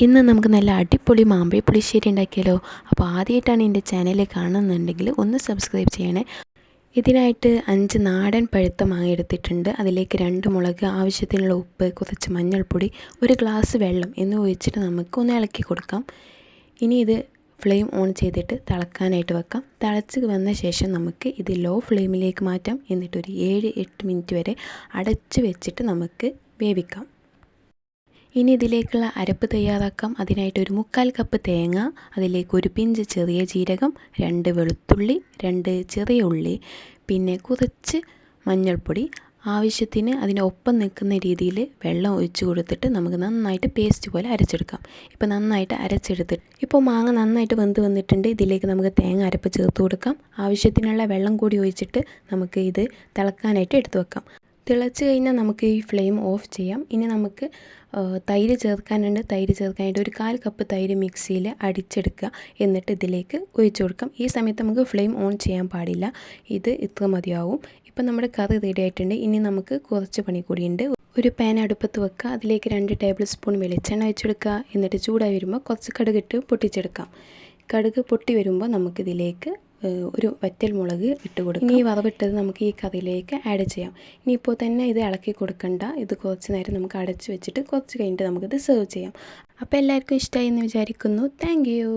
ഇന്ന് നമുക്ക് നല്ല അടിപൊളി മാമ്പഴ പുളിശ്ശേരി ഉണ്ടാക്കിയാലോ. അപ്പോൾ ആദ്യമായിട്ടാണ് എൻ്റെ ചാനൽ കാണുന്നുണ്ടെങ്കിൽ ഒന്ന് സബ്സ്ക്രൈബ് ചെയ്യണേ. ഇതിനായിട്ട് 5 നാടൻ പഴുത്ത മാങ്ങ എടുത്തിട്ടുണ്ട്. അതിലേക്ക് 2 മുളക്, ആവശ്യത്തിനുള്ള ഉപ്പ്, കുറച്ച് മഞ്ഞൾപ്പൊടി, 1 ഗ്ലാസ് വെള്ളം എന്നിവ ഒഴിച്ചിട്ട് നമുക്ക് ഒന്ന് ഇളക്കി കൊടുക്കാം. ഇനി ഇത് ഫ്ലെയിം ഓൺ ചെയ്തിട്ട് തിളക്കാനായിട്ട് വെക്കാം. തിളച്ച് വന്ന ശേഷം നമുക്ക് ഇത് ലോ ഫ്ലെയിമിലേക്ക് മാറ്റാം. എന്നിട്ടൊരു 7-8 മിനിറ്റ് വരെ അടച്ച് വെച്ചിട്ട് നമുക്ക് വേവിക്കാം. ഇനി ഇതിലേക്കുള്ള അരപ്പ് തയ്യാറാക്കാം. അതിനായിട്ട് ഒരു 1/4 കപ്പ് തേങ്ങ, അതിലേക്ക് 1 പിഞ്ച് ചെറിയ ജീരകം, 2 വെളുത്തുള്ളി, 2 ചെറിയ ഉള്ളി, പിന്നെ കുറച്ച് മഞ്ഞൾപ്പൊടി, ആവശ്യത്തിന് അതിനൊപ്പം നിൽക്കുന്ന രീതിയിൽ വെള്ളം ഒഴിച്ച് കൊടുത്തിട്ട് നമുക്ക് നന്നായിട്ട് പേസ്റ്റ് പോലെ അരച്ചെടുക്കാം. ഇപ്പോൾ നന്നായിട്ട് അരച്ചെടുത്തിട്ട് ഇപ്പോൾ മാങ്ങ നന്നായിട്ട് വെന്ത് വന്നിട്ടുണ്ട്. ഇതിലേക്ക് നമുക്ക് തേങ്ങ അരപ്പ് ചേർത്ത് കൊടുക്കാം. ആവശ്യത്തിനുള്ള വെള്ളം കൂടി ഒഴിച്ചിട്ട് നമുക്ക് ഇത് തിളക്കാനായിട്ട് എടുത്തു വെക്കാം. തിളച്ച് കഴിഞ്ഞാൽ നമുക്ക് ഈ ഫ്ലെയിം ഓഫ് ചെയ്യാം. ഇനി നമുക്ക് തൈര് ചേർക്കാനുണ്ട്. തൈര് ചേർക്കാനായിട്ട് ഒരു 1/4 കപ്പ് തൈര് മിക്സിയിൽ അടിച്ചെടുക്കുക. എന്നിട്ട് ഇതിലേക്ക് ഒഴിച്ചു കൊടുക്കാം. ഈ സമയത്ത് നമുക്ക് ഫ്ലെയിം ഓൺ ചെയ്യാൻ പാടില്ല. ഇത് ഇത്ര മതിയാവും. ഇപ്പം നമ്മുടെ കറി റെഡി ആയിട്ടുണ്ട്. ഇനി നമുക്ക് കുറച്ച് പണി കൂടിയുണ്ട്. ഒരു പാൻ അടുപ്പത്ത് വെക്കുക. അതിലേക്ക് 2 ടേബിൾ സ്പൂൺ വെളിച്ചെണ്ണ ഒഴിച്ചെടുക്കുക. എന്നിട്ട് ചൂടായി വരുമ്പോൾ കുറച്ച് കടുകിട്ട് പൊട്ടിച്ചെടുക്കാം. കടുക് പൊട്ടി വരുമ്പോൾ നമുക്കിതിലേക്ക് ഒരു വറ്റൽ മുളക് ഇട്ട് കൊടുക്കും. ഇനി ഈ വറവിട്ടത് നമുക്ക് ഈ കറിയിലേക്ക് ആഡ് ചെയ്യാം. ഇനിയിപ്പോൾ തന്നെ ഇത് ഇളക്കി കൊടുക്കണ്ട. ഇത് കുറച്ച് നേരം നമുക്ക് അടച്ച് വെച്ചിട്ട് കുറച്ച് കഴിഞ്ഞിട്ട് നമുക്കിത് സെർവ് ചെയ്യാം. അപ്പോൾ എല്ലാവർക്കും ഇഷ്ടമായി എന്ന് വിചാരിക്കുന്നു. Thank you.